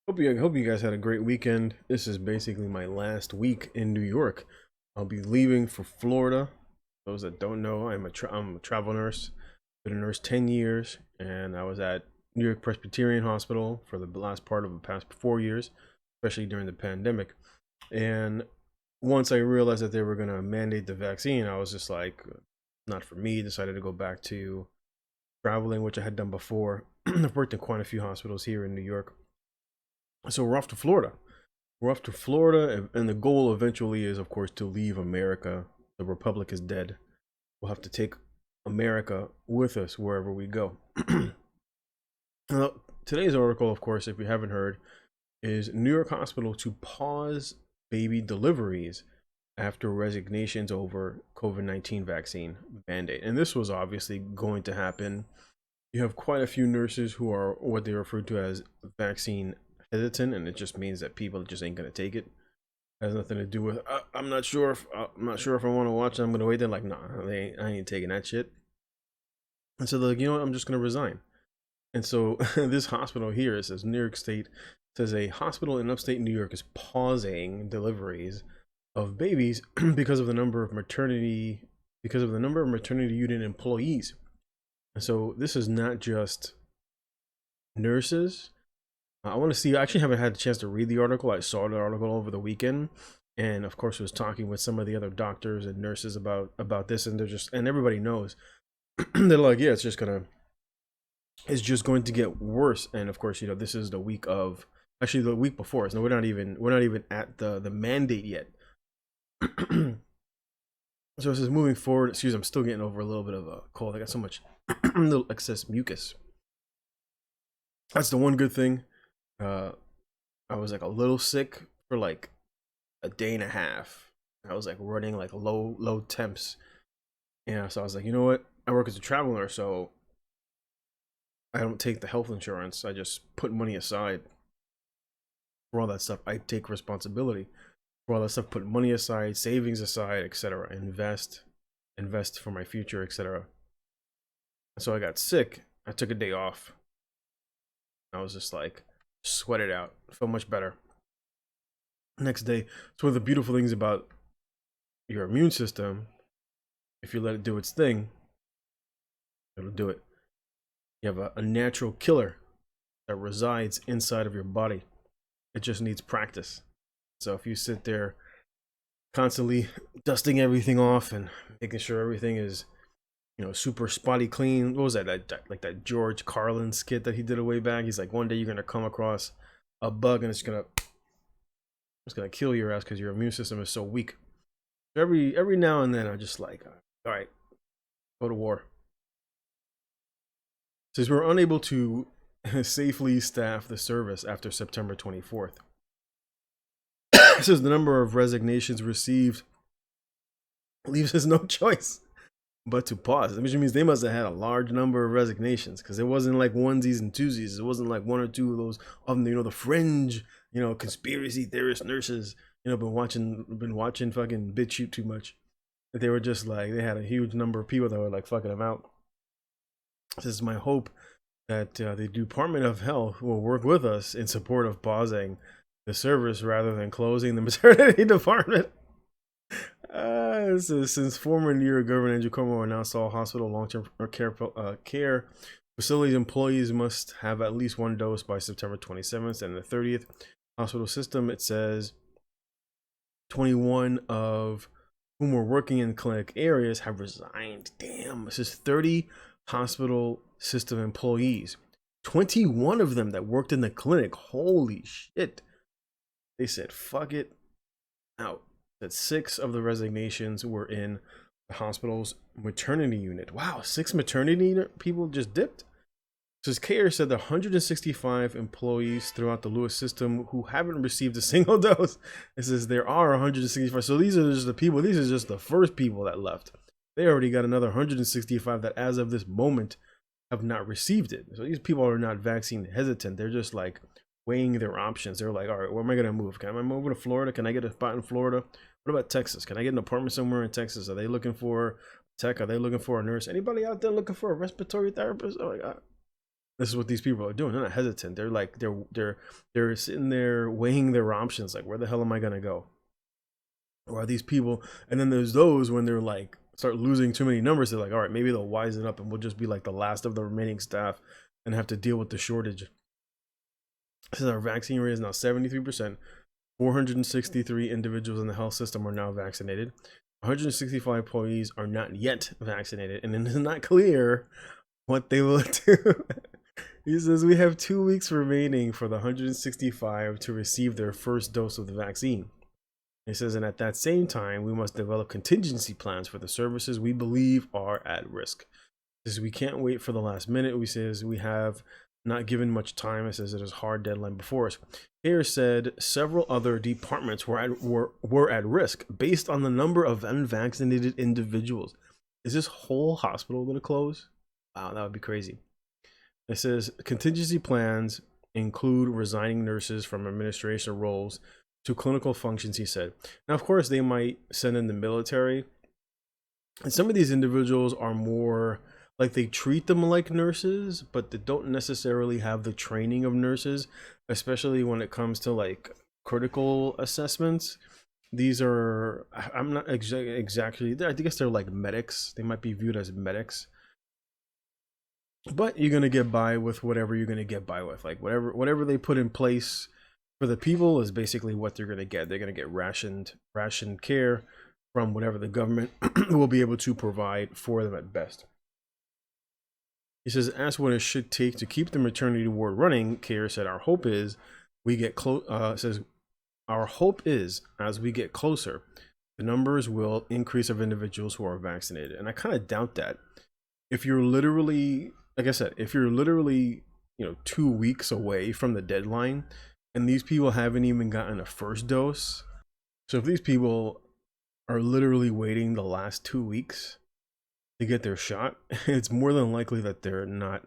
Hope you guys had a great weekend. This is basically my last week in New York. I'll be leaving for Florida. Those that don't know, I'm a travel nurse. Been a nurse 10 years, and I was at New York Presbyterian Hospital for the last part of the past 4 years, especially during the pandemic. And once I realized that they were going to mandate the vaccine, I was just like, not for me. Decided to go back to traveling, which I had done before. I've worked in quite a few hospitals here in New York. So we're off to Florida. We're off to Florida, and the goal eventually is, of course, to leave America. The Republic is dead. We'll have to take America with us wherever we go. Now, today's article, of course, if you haven't heard, is New York hospital to pause baby deliveries after resignations over COVID-19 vaccine mandate. And this was obviously going to happen. You have quite a few nurses who are what they refer to as vaccine hesitant, and it just means that people just ain't gonna take it. Has nothing to do with I'm not sure if I want to watch it. I'm gonna wait. They're like, nah, I ain't taking that shit. And so they're like, you know what? I'm just gonna resign. And so this hospital here, it says New York State, says a hospital in upstate New York is pausing deliveries of babies because of the number of maternity unit employees. And so this is not just nurses. I want to see. I actually haven't had a chance to read the article. I saw the article over the weekend, and of course, was talking with some of the other doctors and nurses about this, and and everybody knows. They're like, yeah, it's just going to get worse. And of course, this is the week of actually the week before. So we're not even at the mandate yet. So this is moving forward. Excuse me, I'm still getting over a little bit of a cold. I got so much little excess mucus. That's the one good thing. Uh, I was like a little sick for like a day and a half. I was like running like low temps. Yeah, so I was like, you know what? I work as a travel nurse, so I don't take the health insurance. I just put money aside for all that stuff. I take responsibility for all that stuff. Put money aside, savings aside, etc. Invest for my future, etc. So I got sick. I took a day off. I was just like, sweat it out. Felt much better. Next day. So one of the beautiful things about your immune system, if you let it do its thing, it'll do it. You have a natural killer that resides inside of your body. It just needs practice. So if you sit there constantly dusting everything off and making sure everything is, super spotty clean. What was that? Like that George Carlin skit that he did a way back. He's like, one day you're gonna come across a bug and it's gonna kill your ass because your immune system is so weak. Every now and then, I'm just like, all right, go to war. Since we're unable to safely staff the service after September 24th, it says the number of resignations received leaves us no choice but to pause, which means they must have had a large number of resignations because it wasn't like onesies and twosies. It wasn't like one or two of those of them, the fringe, conspiracy theorist nurses, been watching fucking BitChute too much. That they were just like they had a huge number of people that were like fucking them out. This is my hope that the Department of Health will work with us in support of pausing the service rather than closing the maternity department. Since former New York Governor Andrew Cuomo announced all hospital long-term care facilities employees must have at least one dose by September 27th and the 30th. Hospital system, it says 21 of whom were working in clinic areas have resigned. Damn, this is 30 hospital system employees. 21 of them that worked in the clinic. Holy shit. They said, fuck it out. That 6 of the resignations were in the hospital's maternity unit. Wow, 6 maternity unit people just dipped. So Care said the 165 employees throughout the Lewis system who haven't received a single dose. It says there are 165. So these are just the people. These are just the first people that left. They already got another 165 that as of this moment have not received it. So these people are not vaccine hesitant. They're just like weighing their options. They're like, all right, where am I going to move? Can I move to Florida? Can I get a spot in Florida? What about Texas? Can I get an apartment somewhere in Texas? Are they looking for tech? Are they looking for a nurse? Anybody out there looking for a respiratory therapist? Oh my God. This is what these people are doing. They're not hesitant. They're like they're sitting there weighing their options. Like, where the hell am I gonna go? Or are these people? And then there's those when they're like start losing too many numbers. They're like, all right, maybe they'll wisen up and we'll just be like the last of the remaining staff and have to deal with the shortage. Since our vaccine rate is now 73%, 463 individuals in the health system are now vaccinated. 165 employees are not yet vaccinated, and it is not clear what they will do. He says we have 2 weeks remaining for the 165 to receive their first dose of the vaccine. He says, and at that same time, we must develop contingency plans for the services we believe are at risk. He says we can't wait for the last minute. We says we have not given much time. It says it is a hard deadline before us. Here said several other departments were at risk based on the number of unvaccinated individuals. Is this whole hospital going to close? Wow, that would be crazy. It says contingency plans include resigning nurses from administration roles to clinical functions, he said. Now, of course, they might send in the military. And some of these individuals are more like they treat them like nurses, but they don't necessarily have the training of nurses, especially when it comes to like critical assessments. These are, I'm not exactly, I guess they're like medics. They might be viewed as medics. But you're going to get by with whatever you're going to get by with. Like whatever they put in place for the people is basically what they're going to get. They're going to get rationed care from whatever the government will be able to provide for them at best. He says, ask what it should take to keep the maternity ward running. Care said, our hope is we get close. Says, our hope is as we get closer, the numbers will increase of individuals who are vaccinated. And I kind of doubt that. If you're literally, like I said, if you're literally, 2 weeks away from the deadline, and these people haven't even gotten a first dose. So if these people are literally waiting the last 2 weeks to get their shot, it's more than likely that they're not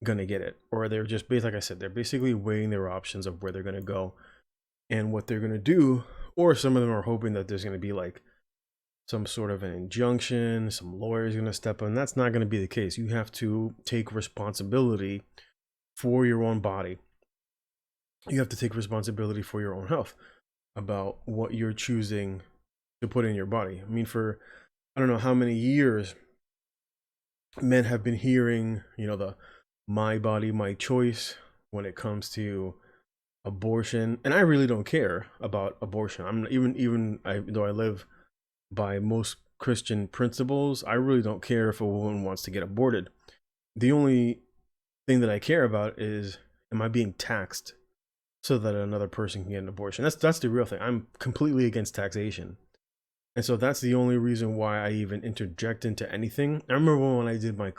gonna get it, or they're just like I said, they're basically weighing their options of where they're gonna go and what they're gonna do. Or some of them are hoping that there's gonna be like some sort of an injunction, some lawyer's gonna step in. That's not gonna be the case. You have to take responsibility for your own body. You have to take responsibility for your own health about what you're choosing to put in your body. I mean, for I don't know how many years men have been hearing, the my body, my choice when it comes to abortion. And I really don't care about abortion. I'm even though I live by most Christian principles, I really don't care if a woman wants to get aborted. The only thing that I care about is, am I being taxed so that another person can get an abortion? That's the real thing. I'm completely against taxation. And so that's the only reason why I even interject into anything. I remember when I did my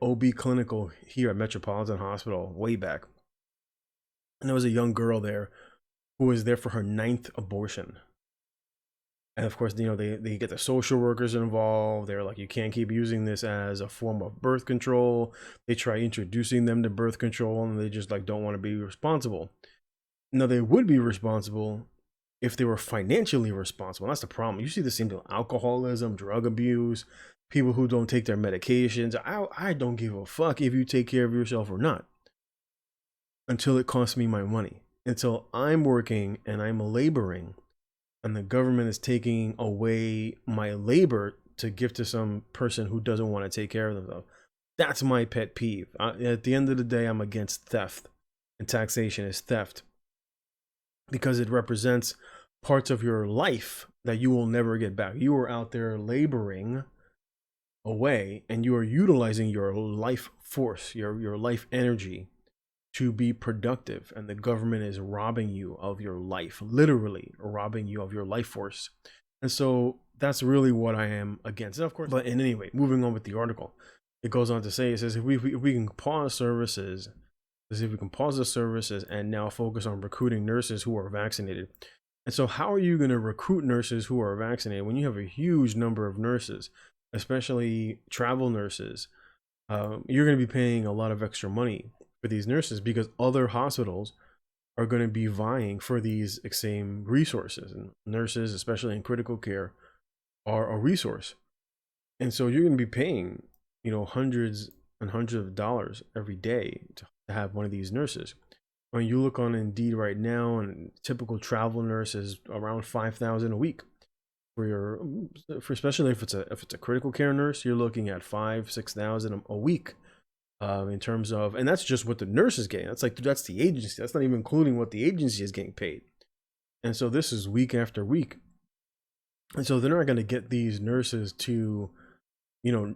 OB clinical here at Metropolitan Hospital way back. And there was a young girl there who was there for her 9th abortion. And of course, they get the social workers involved. They're like, you can't keep using this as a form of birth control. They try introducing them to birth control, and they just like don't want to be responsible. Now, they would be responsible if they were financially responsible. That's the problem. You see the same thing with alcoholism, drug abuse, people who don't take their medications. I don't give a fuck if you take care of yourself or not, until it costs me my money. Until I'm working and I'm laboring, and the government is taking away my labor to give to some person who doesn't want to take care of themselves. That's my pet peeve. At the end of the day, I'm against theft, and taxation is theft because it represents parts of your life that you will never get back. You are out there laboring away, and you are utilizing your life force, your life energy to be productive, and the government is robbing you of your life, literally robbing you of your life force. And so that's really what I am against. And of course, but in any way, moving on with the article, it goes on to say, it says if we can pause services, if we can pause the services and now focus on recruiting nurses who are vaccinated. And so how are you going to recruit nurses who are vaccinated when you have a huge number of nurses, especially travel nurses? You're going to be paying a lot of extra money for these nurses because other hospitals are going to be vying for these same resources, and nurses, especially in critical care, are a resource. And so you're going to be paying, hundreds and hundreds of dollars every day to have one of these nurses. When you look on Indeed right now, and typical travel nurse is around 5,000 a week. For especially if it's a critical care nurse, you're looking at 5-6,000 a week, in terms of, and that's just what the nurse is getting. That's the agency. That's not even including what the agency is getting paid. And so this is week after week. And so they're not going to get these nurses to,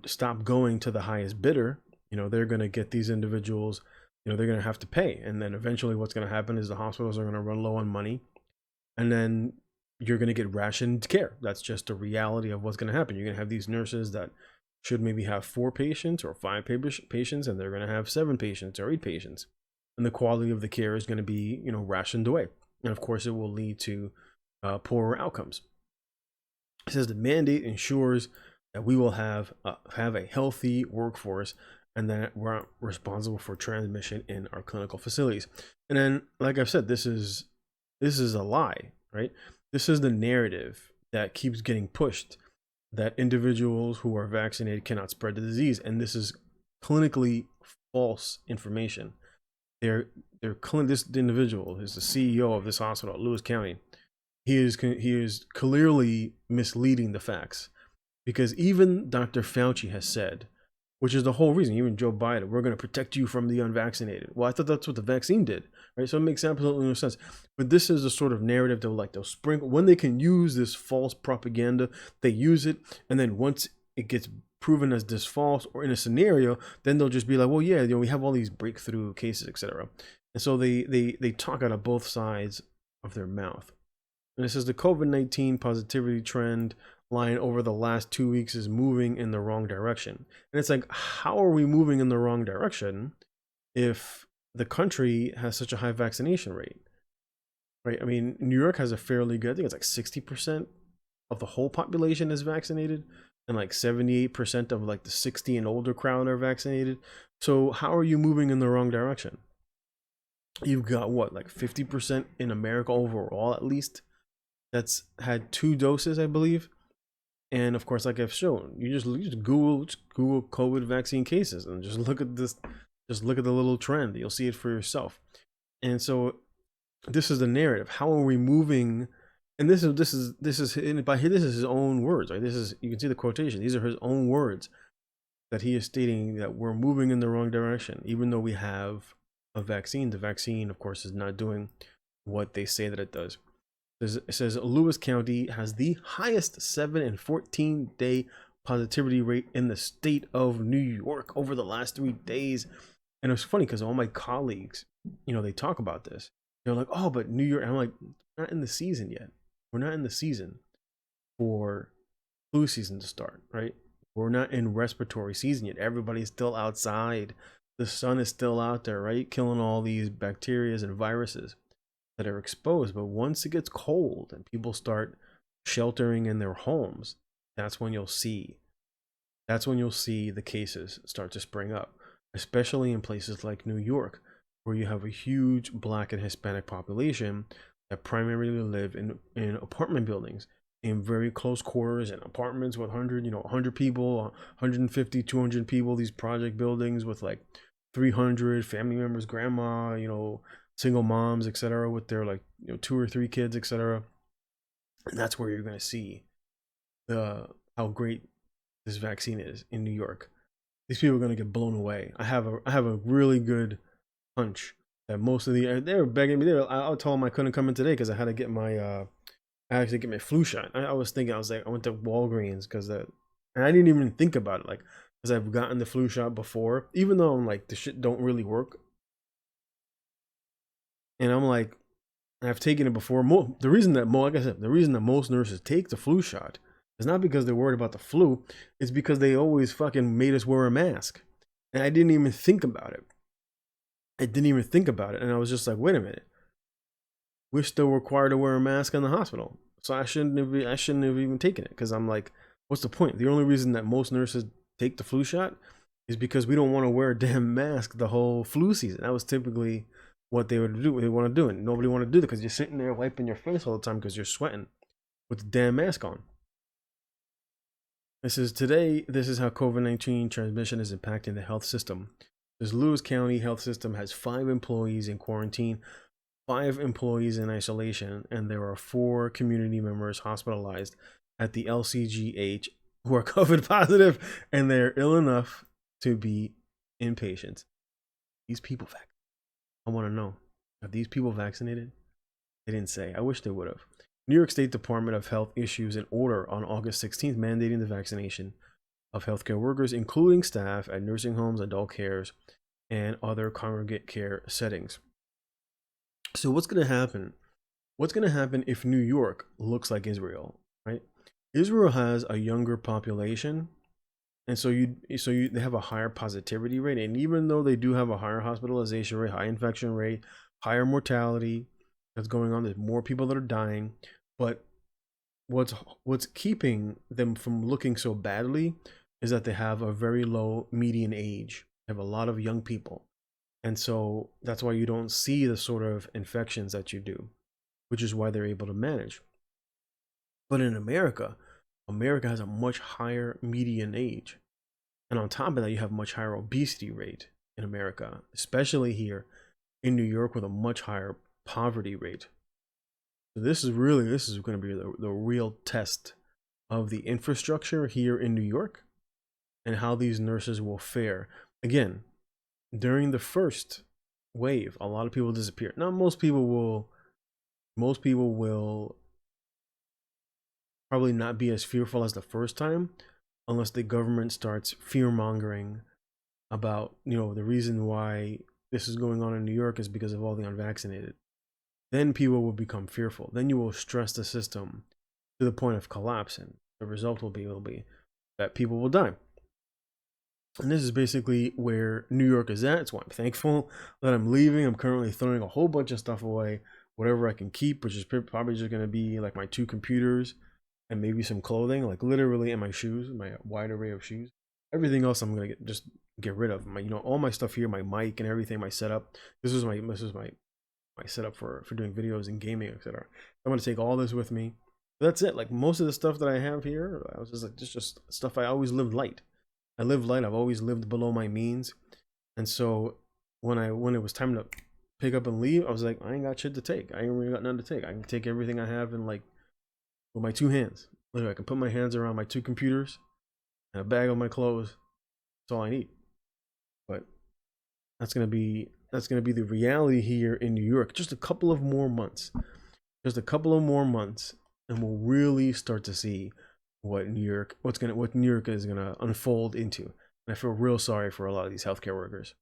stop going to the highest bidder. They're going to get these individuals, they're going to have to pay. And then eventually what's going to happen is the hospitals are going to run low on money. And then you're going to get rationed care. That's just the reality of what's going to happen. You're going to have these nurses that should maybe have 4 patients or 5 patients, and they're going to have 7 patients or 8 patients. And the quality of the care is going to be, rationed away. And of course, it will lead to poorer outcomes. It says the mandate ensures that we will have a healthy workforce, and that we're not responsible for transmission in our clinical facilities. And then, like I've said, this is a lie, right? This is the narrative that keeps getting pushed, that individuals who are vaccinated cannot spread the disease, and this is clinically false information. This individual is the CEO of this hospital, Lewis County. He is clearly misleading the facts, because even Dr. Fauci has said, which is the whole reason, even Joe Biden, we're going to protect you from the unvaccinated. Well, I thought that's what the vaccine did, right? So it makes absolutely no sense. But this is the sort of narrative they'll sprinkle when they can use this false propaganda. They use it, and then once it gets proven as this false or in a scenario, then they'll just be like, well, yeah, we have all these breakthrough cases, etc. And so they talk out of both sides of their mouth. And it says the COVID-19 positivity trend line over the last 2 weeks is moving in the wrong direction. And it's like, how are we moving in the wrong direction if the country has such a high vaccination rate, right? I mean, New York has a fairly good, I think it's like 60% of the whole population is vaccinated, and like 78% of like the 60 and older crowd are vaccinated. So how are you moving in the wrong direction? You've got what, like 50% in America overall, at least, that's had 2 doses, I believe. And of course, like I've shown, you just Google COVID vaccine cases and just look at this, just look at the little trend. You'll see it for yourself. And so this is the narrative. How are we moving? And this is his own words, right? You can see the quotation. These are his own words that he is stating that we're moving in the wrong direction, even though we have a vaccine. The vaccine, of course, is not doing what they say that it does. It says Lewis County has the highest 7 and 14 day positivity rate in the state of New York over the last 3 days. And it's funny because all my colleagues, they talk about this. They're like, oh, but New York. And I'm like, not in the season yet. We're not in the season for flu season to start, right? We're not in respiratory season yet. Everybody's still outside. The sun is still out there, right? Killing all these bacteria and viruses that are exposed. But once it gets cold and people start sheltering in their homes, that's when you'll see the cases start to spring up, especially in places like New York, where you have a huge Black and Hispanic population that primarily live in apartment buildings, in very close quarters, in apartments with 100 people, 150, 200 people, these project buildings with like 300 family members, grandma, single moms, etc., with their 2 or 3 kids, etc. And that's where you're going to see how great this vaccine is in New York. These people are going to get blown away. I have a really good hunch that most of they were begging me. I told them I couldn't come in today because I had to get my flu shot. I was like, I went to Walgreens and I didn't even think about it, because I've gotten the flu shot before, even though I'm like, the shit don't really work. And I'm like, I've taken it before. The reason that most nurses take the flu shot is not because they're worried about the flu. It's because they always fucking made us wear a mask. And I didn't even think about it. And I was just like, wait a minute. We're still required to wear a mask in the hospital. So I shouldn't have even taken it, because I'm like, what's the point? The only reason that most nurses take the flu shot is because we don't want to wear a damn mask the whole flu season. That was typically what they would do. They want to do it. Nobody want to do it because you're sitting there wiping your face all the time because you're sweating with the damn mask on. It says today, this is how COVID-19 transmission is impacting the health system. This Lewis County health system has 5 employees in quarantine, 5 employees in isolation, and there are 4 community members hospitalized at the LCGH who are COVID positive, and they're ill enough to be inpatients. These people, I want to know, are these people vaccinated? They didn't say. I wish they would have. New York State Department of Health issues an order on August 16th mandating the vaccination of healthcare workers, including staff at nursing homes, adult cares, and other congregate care settings. So what's going to happen? What's going to happen if New York looks like Israel, right? Israel has a younger population, and so they have a higher positivity rate, and even though they do have a higher hospitalization rate, high infection rate, higher mortality that's going on, there's more people that are dying, but what's keeping them from looking so badly is that they have a very low median age. They have a lot of young people, and so that's why you don't see the sort of infections that you do, which is why they're able to manage. But in America has a much higher median age, and on top of that, you have much higher obesity rate in America, especially here in New York with a much higher poverty rate. So this is going to be the real test of the infrastructure here in New York and how these nurses will fare. Again, during the first wave, a lot of people disappear. Now, most people will probably not be as fearful as the first time, unless the government starts fear mongering about, the reason why this is going on in New York is because of all the unvaccinated. Then people will become fearful. Then you will stress the system to the point of collapse, and the result will be that people will die. And this is basically where New York is at. It's why I'm thankful that I'm leaving. I'm currently throwing a whole bunch of stuff away, whatever I can keep, which is probably just going to be like my 2 computers and maybe some clothing, like literally, and my shoes, my wide array of shoes. Everything else I'm going to just get rid of. My, all my stuff here, my mic and everything, my setup. This was my setup for doing videos and gaming, etc. I'm going to take all this with me. But that's it. Like most of the stuff that I have here, I was just like, just stuff. I always lived light. I live light. I've always lived below my means. And so when it was time to pick up and leave, I was like, I ain't got shit to take. I ain't really got nothing to take. I can take everything I have in, like, with my 2 hands. Literally, I can put my hands around my 2 computers and a bag of my clothes. That's all I need. But that's gonna be the reality here in New York. Just a couple of more months. And we'll really start to see what New York is gonna unfold into. And I feel real sorry for a lot of these healthcare workers.